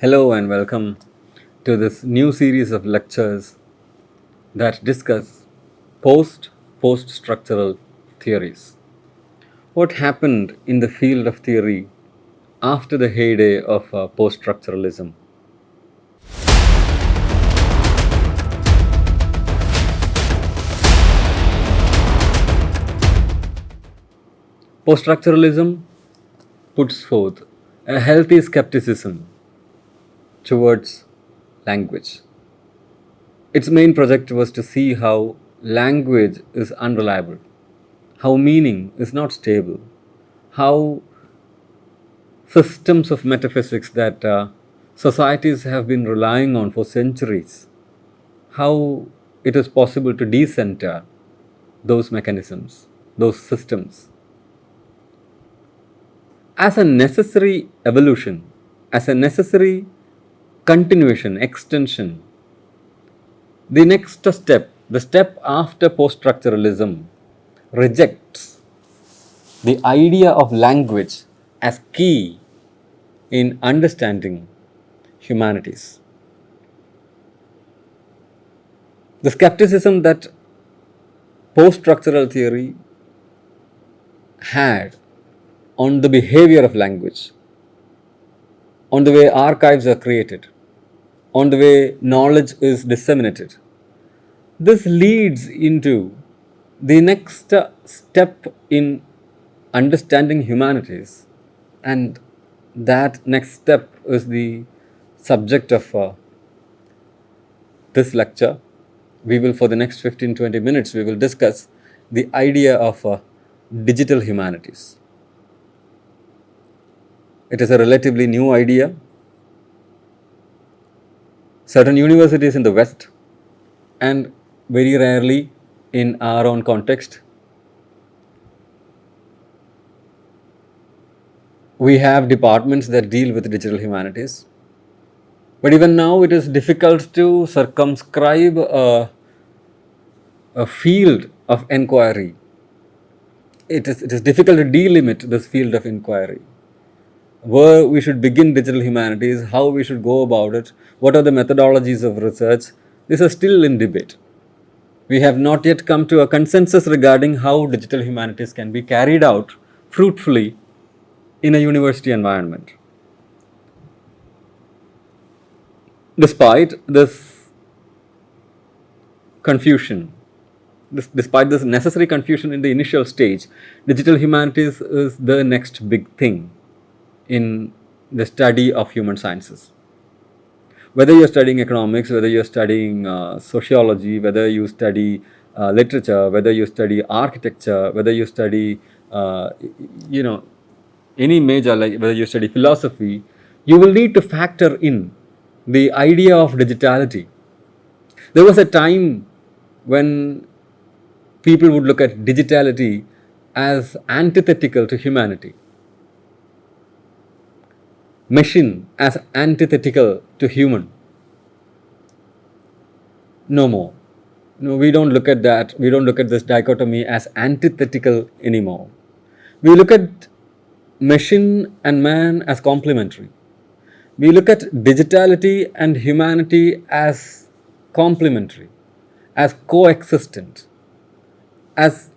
Hello and welcome to this new series of lectures that discuss post structural theories. What happened in the field of theory after the heyday of post structuralism? Post structuralism puts forth a healthy skepticism towards language. Its main project was to see how language is unreliable, how meaning is not stable, how systems of metaphysics that societies have been relying on for centuries, how it is possible to decenter those mechanisms, those systems, as a necessary evolution, as a necessary continuation, extension. The next step, the step after post structuralism, rejects the idea of language as key in understanding humanities. The skepticism that post structural theory had on the behavior of language, on the way archives are created, on the way knowledge is disseminated. This leads into the next step in understanding humanities, and that next step is the subject of this lecture. We will, for the next 15-20 minutes, we will discuss the idea of digital humanities. It is a relatively new idea. Certain universities in the West, and very rarely in our own context, we have departments that deal with digital humanities. But even now, it is difficult to circumscribe a field of inquiry. It is difficult to delimit this field of inquiry. Where we should begin digital humanities, how we should go about it, what are the methodologies of research, these are still in debate. We have not yet come to a consensus regarding how digital humanities can be carried out fruitfully in a university environment. Despite this confusion, despite this necessary confusion in the initial stage, digital humanities is the next big thing in the study of human sciences. Whether you're studying economics, whether you're studying sociology, whether you study literature, whether you study architecture, whether you study, you know, any major, like whether you study philosophy, you will need to factor in the idea of digitality. There was a time when people would look at digitality as antithetical to humanity, machine as antithetical to human. No more. No, we don't look at that. We don't look at this dichotomy as antithetical anymore. We look at machine and man as complementary. We look at digitality and humanity as complementary, as coexistent, as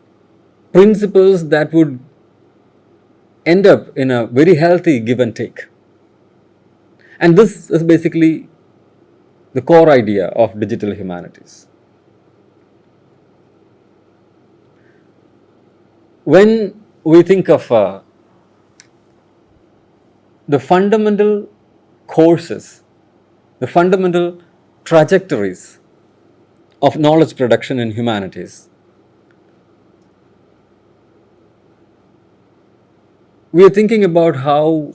principles that would end up in a very healthy give and take. And this is basically the core idea of digital humanities. When we think of the fundamental courses, the fundamental trajectories of knowledge production in humanities, we are thinking about how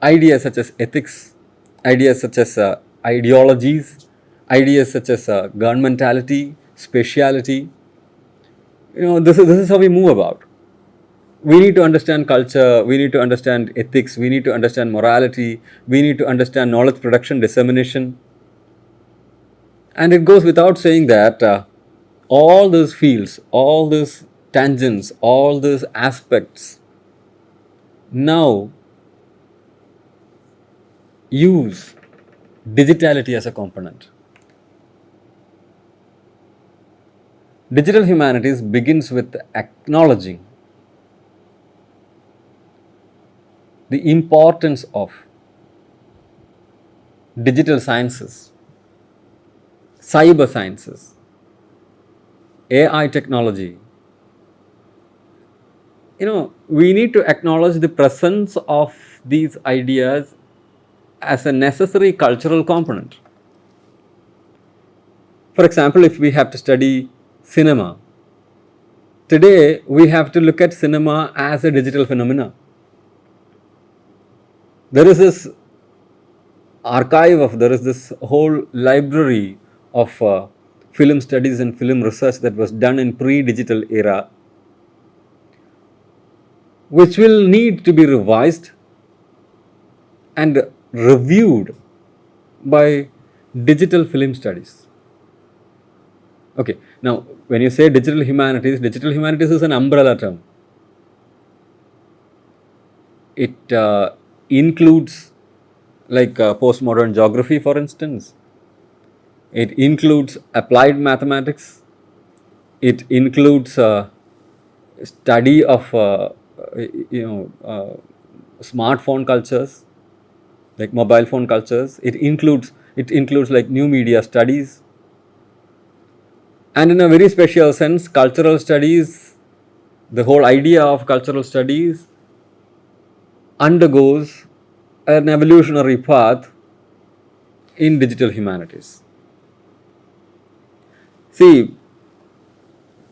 ideas such as ethics, ideas such as ideologies, ideas such as governmentality, spatiality, this is how we move about. We need to understand culture, we need to understand ethics, we need to understand morality, we need to understand knowledge production, dissemination. And it goes without saying that all those fields, all those tangents, all those aspects now use digitality as a component. Digital humanities begins with acknowledging the importance of digital sciences, cyber sciences, AI technology. We need to acknowledge the presence of these ideas as a necessary cultural component. For example, if we have to study cinema, today we have to look at cinema as a digital phenomena. There is this there is this whole library of film studies and film research that was done in pre-digital era, which will need to be revised and reviewed by digital film studies. Okay, now when you say digital humanities is an umbrella term. It includes like postmodern geography, for instance. It includes applied mathematics. It includes study of smartphone cultures, like mobile phone cultures. It includes like new media studies, and in a very special sense, cultural studies. The whole idea of cultural studies undergoes an evolutionary path in digital humanities. See,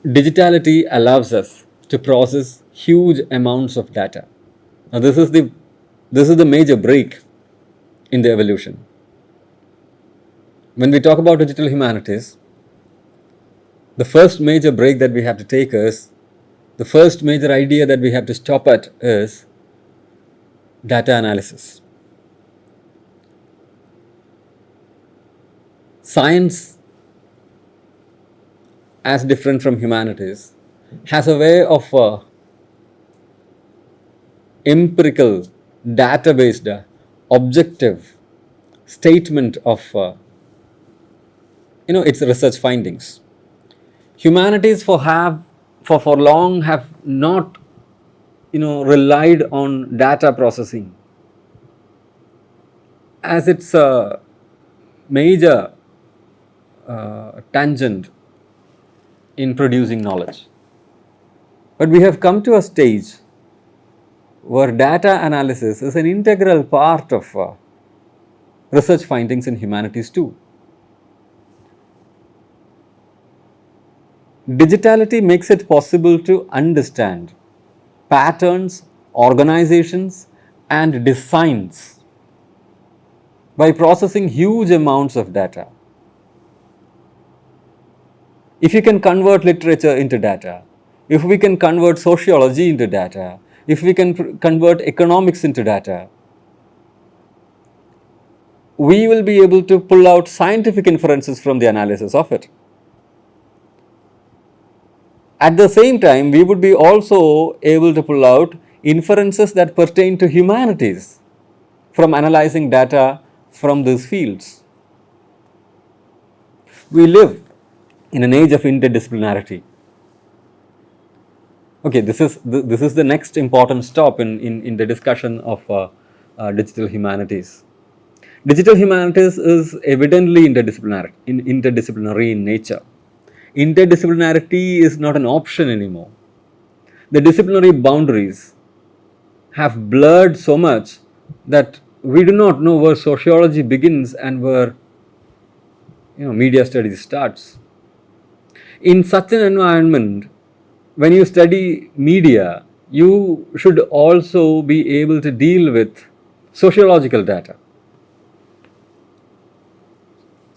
digitality allows us to process huge amounts of data. Now, this is the major break in the evolution. When we talk about digital humanities, the first major break that we have to take is, the first major idea that we have to stop at is data analysis. Science, as different from humanities, has a way of empirical, data-based, objective statement of its research findings. Humanities for long have not relied on data processing as its major tangent in producing knowledge. But we have come to a stage where data analysis is an integral part of research findings in humanities too. Digitality makes it possible to understand patterns, organizations, and designs by processing huge amounts of data. If you can convert literature into data, if we can convert sociology into data, if we can convert economics into data, we will be able to pull out scientific inferences from the analysis of it. At the same time, we would be also able to pull out inferences that pertain to humanities from analyzing data from these fields. We live in an age of interdisciplinarity. Okay, this is the next important stop in the discussion of digital humanities. Digital humanities is evidently interdisciplinary in nature. Interdisciplinarity is not an option anymore. The disciplinary boundaries have blurred so much that we do not know where sociology begins and where media studies starts. In such an environment, when you study media, you should also be able to deal with sociological data.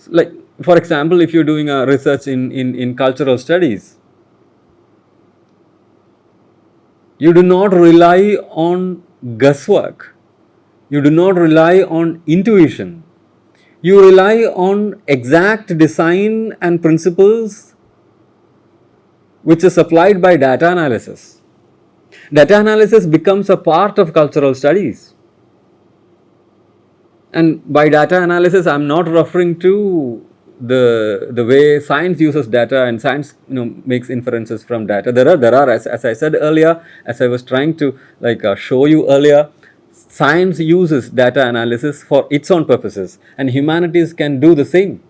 Like, for example, if you're doing a research in cultural studies, you do not rely on guesswork. You do not rely on intuition. You rely on exact design and principles which is applied by data analysis. Data analysis becomes a part of cultural studies. And by data analysis, I'm not referring to the way science uses data and science makes inferences from data. There are as I said earlier, as I was trying to show you earlier, science uses data analysis for its own purposes, and humanities can do the same,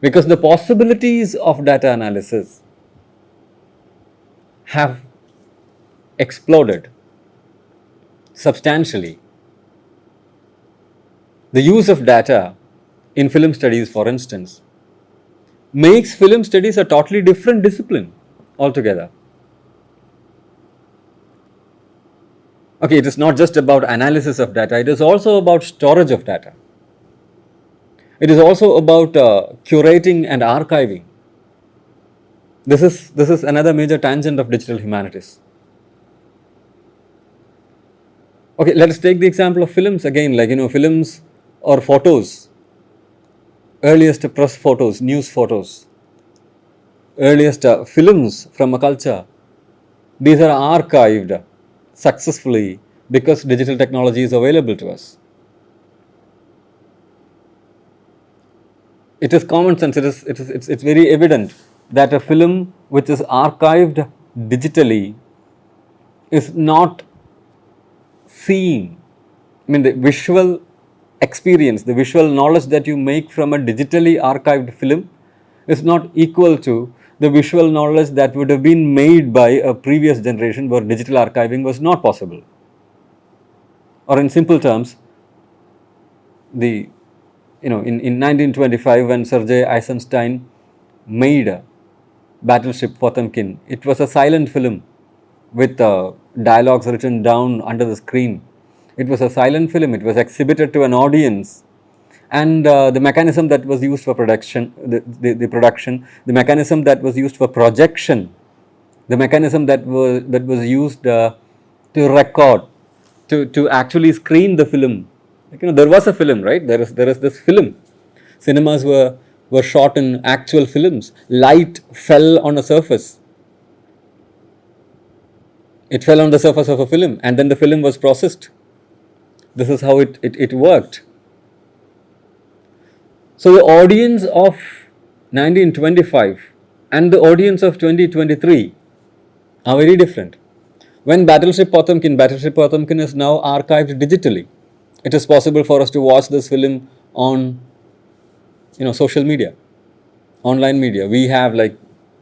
because the possibilities of data analysis have exploded substantially. The use of data in film studies, for instance, makes film studies a totally different discipline altogether. Okay, it is not just about analysis of data, it is also about storage of data. It is also about curating and archiving. This is another major tangent of digital humanities. Okay, let us take the example of films again, films or photos, earliest press photos, news photos, earliest films from a culture. These are archived successfully because digital technology is available to us. It is common sense, it's very evident that a film which is archived digitally is not seen. I mean, the visual experience, the visual knowledge that you make from a digitally archived film is not equal to the visual knowledge that would have been made by a previous generation where digital archiving was not possible. Or in simple terms, in 1925, when Sergei Eisenstein made Battleship Potemkin, it was a silent film with dialogues written down under the screen. It was a silent film, it was exhibited to an audience, and the mechanism that was used for production, the mechanism that was used for projection, the mechanism that was used to record, to actually screen the film. There was a film, right? There is this film. Cinemas were shot in actual films. Light fell on a surface. It fell on the surface of a film, and then the film was processed. This is how it worked. So the audience of 1925 and the audience of 2023 are very different. When Battleship Potemkin is now archived digitally. It is possible for us to watch this film on social media, online media. We have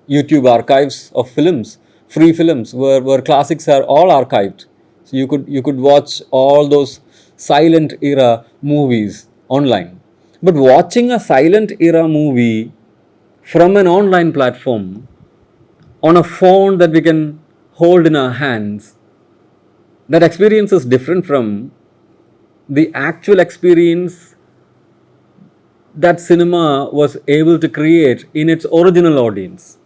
YouTube archives of films, free films where classics are all archived. So you could watch all those silent era movies online. But watching a silent era movie from an online platform on a phone that we can hold in our hands, that experience is different from the actual experience that cinema was able to create in its original audience.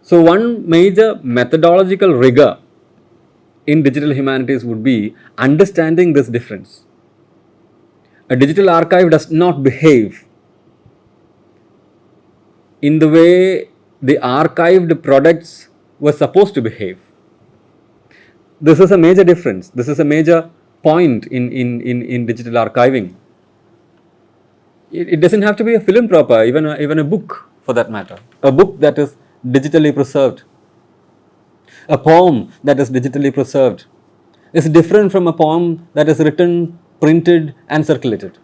So one major methodological rigor in digital humanities would be understanding this difference. A digital archive does not behave in the way the archived products were supposed to behave. This is a major difference. This is a major point in digital archiving. It doesn't have to be a film proper, even a book for that matter. A book that is digitally preserved, a poem that is digitally preserved is different from a poem that is written, printed and circulated.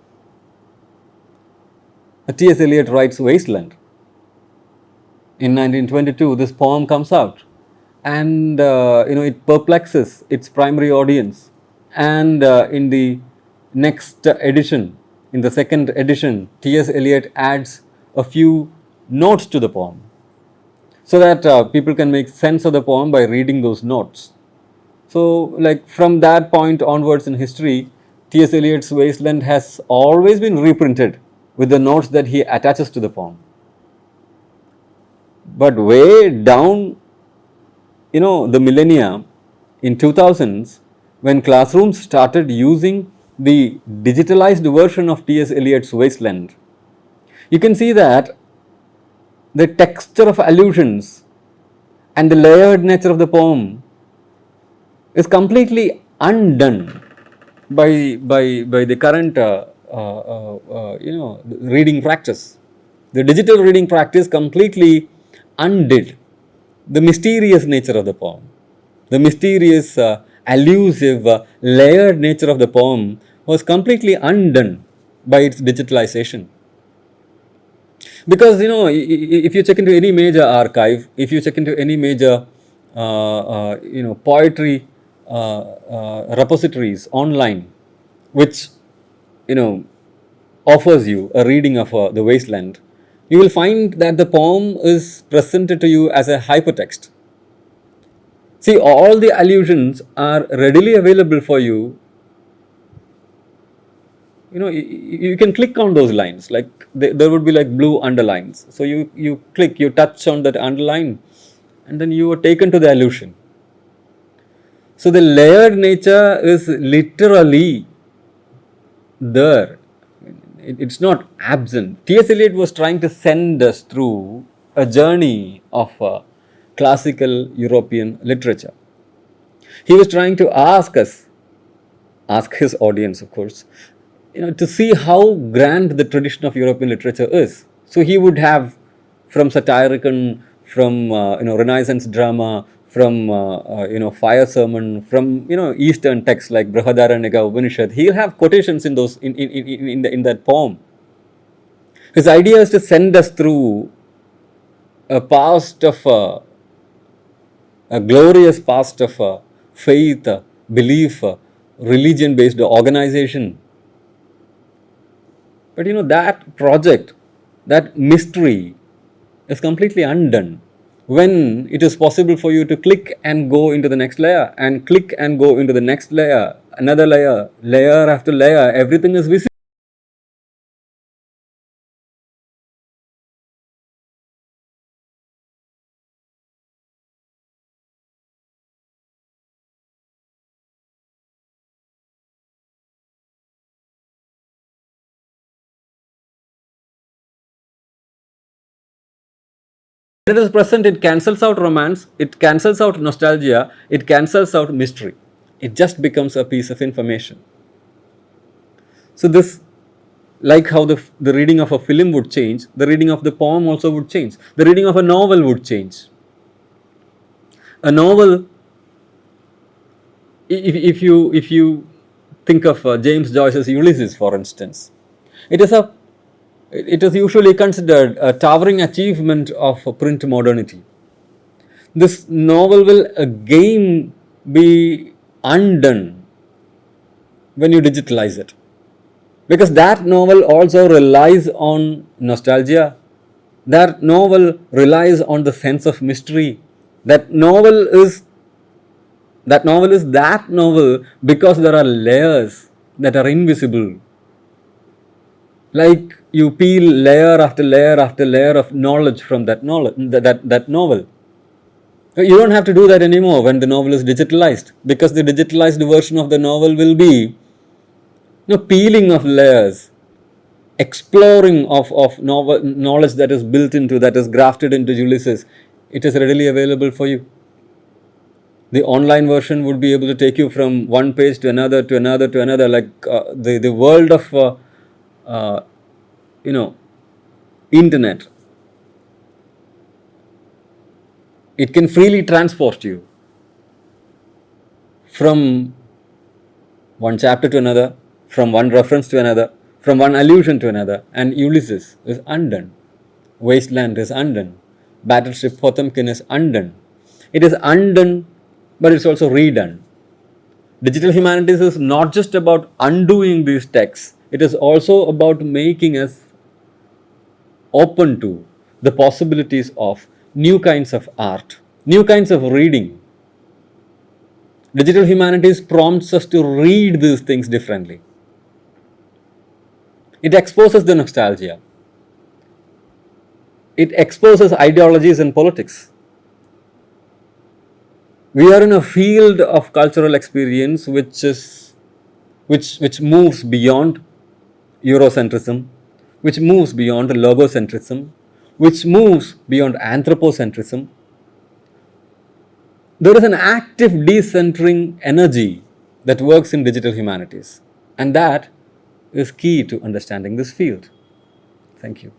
T.S. Eliot writes Wasteland. In 1922, this poem comes out, and it perplexes its primary audience. And in the next edition, in the second edition, T.S. Eliot adds a few notes to the poem, so that people can make sense of the poem by reading those notes. So, from that point onwards in history, T.S. Eliot's Wasteland has always been reprinted with the notes that he attaches to the poem. But way down, the millennia, in 2000s, when classrooms started using the digitalized version of T.S. Eliot's Wasteland, you can see that the texture of allusions and the layered nature of the poem is completely undone. by the current reading practice. The digital reading practice completely undid the mysterious nature of the poem, the mysterious, elusive, layered nature of the poem was completely undone by its digitalization. Because if you check into any major archive, if you check into any major poetry repositories online, which you know offers you a reading of the wasteland, you will find that the poem is presented to you as a hypertext. See, all the allusions are readily available for you. You can click on those lines, like there would be like blue underlines. So you click, you touch on that underline, and then you are taken to the allusion. So the layered nature is literally there. It's not absent. T.S. Eliot was trying to send us through a journey of classical European literature. He was trying to ask his audience, of course, to see how grand the tradition of European literature is. So he would have from satirican, from Renaissance drama, from fire sermon, from Eastern texts like Brihadaranyaka Upanishad. He'll have quotations in those in that poem. His idea is to send us through a past of a glorious past of faith, belief, religion based organization. But that project, that mystery is completely undone when it is possible for you to click and go into the next layer, and click and go into the next layer, another layer, layer after layer, everything is visible. When it is present, it cancels out romance, it cancels out nostalgia, it cancels out mystery. It just becomes a piece of information. So this, like how the reading of a film would change, the reading of the poem also would change. The reading of a novel would change. A novel, if you think of James Joyce's Ulysses, for instance, it is usually considered a towering achievement of print modernity. This novel will again be undone when you digitalize it, because that novel also relies on nostalgia. That novel relies on the sense of mystery. That novel is that novel because there are layers that are invisible. Like you peel layer after layer after layer of knowledge from that novel. You don't have to do that anymore when the novel is digitalized, because the digitalized version of the novel will be peeling of layers, exploring of knowledge that is built into, that is grafted into Ulysses. It is readily available for you. The online version would be able to take you from one page to another, to another, to another, like the world of uh, internet. It can freely transport you from one chapter to another, from one reference to another, from one allusion to another, and Ulysses is undone. Wasteland is undone. Battleship Potemkin is undone. It is undone, but it's also redone. Digital humanities is not just about undoing these texts, it is also about making us open to the possibilities of new kinds of art, new kinds of reading. Digital humanities prompts us to read these things differently. It exposes the nostalgia. It exposes ideologies and politics. We are in a field of cultural experience which moves beyond Eurocentrism, which moves beyond logocentrism, which moves beyond anthropocentrism. There is an active decentering energy that works in digital humanities. And that is key to understanding this field. Thank you.